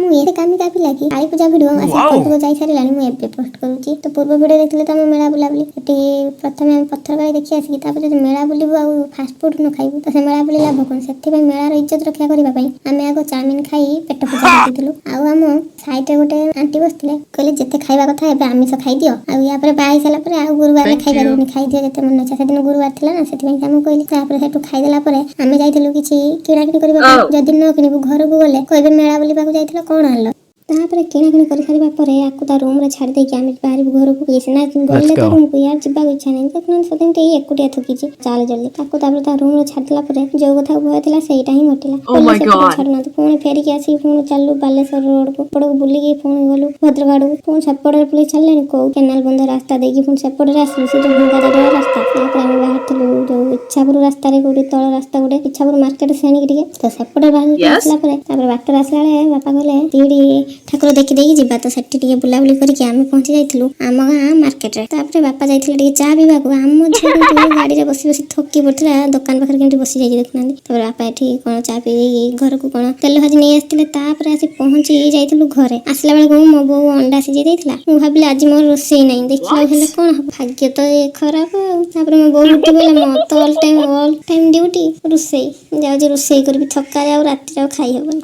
ମୁଁ ଏତେ କାମିକା ପିଲା କି କାଳୀ ପୂଜା ଭିଡ଼ିଓ ଆସିକି ଯାଇ ସାରିଲାଣି ମୁଁ ଏବେ ପୋଷ୍ଟ କରୁଛି। ତ ପୂର୍ବ ଭିଡ଼ିଓ ଦେଖିଥିଲେ ତ ଆମେ ମେଳା ବୁଲାବୁଲି ସେଠି ପ୍ରଥମେ ଆମେ ପଥରକାଳି ଦେଖି ଆସିକି ତାପରେ ଯଦି ମେଳା ବୁଲିବୁ ଆଉ ଫାଷ୍ଟ ଫୁଡ ନ ଖାଇବୁ ତ ସେ ମେଳା ବୁଲି ଲାଭ କ'ଣ। ସେଥିପାଇଁ ମେଳାର ଇଜ୍ଜତ ରକ୍ଷା କରିବା ପାଇଁ ଆମେ ଆଗ ଚାଉମିନ ଖାଇ ପେଟ ପୂଜା କରିଦେଇଥିଲୁ। ଆଉ ଆମ ସାଇଡରେ ଗୋଟେ ଆଣ୍ଟି ବସିଥିଲେ କହିଲେ ଯେତେ ଖାଇବା କଥା ଏବେ ଆମିଷ ଖାଇଦିଅ ଆଉ ୟା ପରେ ବାହା ହେଇସାରିଲା ପରେ ଆଉ ଗୁରୁବାରରେ ଖାଇପାରିବନି ଖାଇଦିଅ ଯେତେ ମନ ଇଚ୍ଛା। ସେଦିନ ଗୁରୁବାର ଥିଲା ନା ସେଥିପାଇଁ ଆମକୁ କହିଲି। ତାପରେ ସେଠୁ ଖାଇଦେଲା ପରେ ଆମେ ଯାଇଥିଲୁ କିଛି କିଣାକିଣି କରିବା ପାଇଁ। ଯଦି ନ କିଣିବୁ ଘରକୁ ଗଲେ କହିବେ ମେଳା ବୁଲିବାକୁ ଯାଇଥିଲ କ'ଣ ଆଣିଲ। ତାପରେ କିଣାକିଣି କରିସାରିବା ପରେ ଆକୁ ତା ରୁମ୍ରେ ଛାଡ଼ି ଦେଇକି ଆମେ ବାହାରିବୁ ଘରକୁ। ଇଏ ସିନା ଗଲେ ତା ରୁମ୍କୁ ୟାର ଯିବାକୁ ଇଚ୍ଛା ନାହିଁ। ଦେଖୁନାହାନ୍ତି ସେଦିନ ଏଇ ଏକୁଟିଆ ଥକିଛି ଚାଲେ ଜଲ୍ଦି। ତାକୁ ତାପରେ ତା ରୁମ୍ରେ ଛାଡ଼ିଦେଲା ପରେ ଯୋଉ କଥା ଭୟ ଥିଲା ସେଇଟା ହିଁ ଘଟିଲା। ସେପଟେ ଛାଡ଼ୁନାହାନ୍ତି ପୁଣି ଫେରିକି ଆସିକି ପୁଣି ଚାଲୁ ବାଲେଶ୍ୱର ରୋଡକୁ ଏପଟକୁ ବୁଲିକି ପୁଣି ଗଲୁ ଭଦ୍ରକ ଆଡ଼କୁ। ପୁଣି ସେପଟରେ ପୁଲିସ ଛାଡ଼ିଲେଣି କୋଉ କେନାଲ ବନ୍ଧ ରାସ୍ତା ଦେଇକି ପୁଣି ସେପଟରେ ଆସିଲୁ ସେ ଯୋଉ ଭଙ୍ଗା ଜାଗାର ରାସ୍ତା। ତାପରେ ଆମେ ବାହାରିଥିଲୁ ଯୋଉ ଇଚ୍ଛାପୁର ରାସ୍ତାରେ କୋଉଠି ତଳ ରାସ୍ତା ଗୋଟେ ଇଚ୍ଛାପୁର ମାର୍କେଟ ସେଣିକି ଟିକେ ତ ସେପଟେ ବାହାରିକି ଆସିଲା ପରେ ତାପରେ ବାଟରେ ଆସିଲା ବେଳେ ବାପା କହିଲେ ତିହିଡି ଠାକୁର ଦେଖିଦେଇକି ଯିବା। ତ ସେଠି ଟିକେ ବୁଲାବୁଲି କରିକି ଆମେ ପହଞ୍ଚି ଯାଇଥିଲୁ ଆମ ଗାଁ ମାର୍କେଟରେ। ତାପରେ ବାପା ଯାଇଥିଲେ ଟିକେ ଚା ପିଇବାକୁ। ଆମ ଝିଅ କିନ୍ତୁ ଗାଡ଼ିରେ ବସି ବସି ଥକି ପଡ଼ିଥିଲା ଦୋକାନ ପାଖରେ କେମିତି ବସି ଯାଇଛି ଦେଖୁନାହାନ୍ତି। ତାପରେ ବାପା ଏଠି କ'ଣ ଚା ପିଇକି ଘରକୁ କ'ଣ ତେଲ ଭାଜି ନେଇ ଆସିଥିଲେ। ତାପରେ ଆସି ପହଞ୍ଚି ଯାଇଥିଲୁ ଘରେ। ଆସିଲା ବେଳକୁ ମୋ ବୋଉ ଅଣ୍ଡା ସିଝେଇ ଦେଇଥିଲା। ମୁଁ ଭାବିଲି ଆଜି ମୋର ରୋଷେଇ ନାହିଁ ଦେଖିବାକୁ ହେଲେ କ'ଣ ହବ ଭାଗ୍ୟ ତ ଖରାପ ଆଉ। ତାପରେ ମୋ ବୋଉ ଉଠି ପଡ଼ିଲା ମୋର ତ ଅଲ୍ ଟାଇମ୍ ଡ୍ୟୁଟି ରୋଷେଇ। ଯାଉଛି ରୋଷେଇ କରିବି ଥକାରେ ଆଉ ରାତିରେ ଆଉ ଖାଇ ହବନି।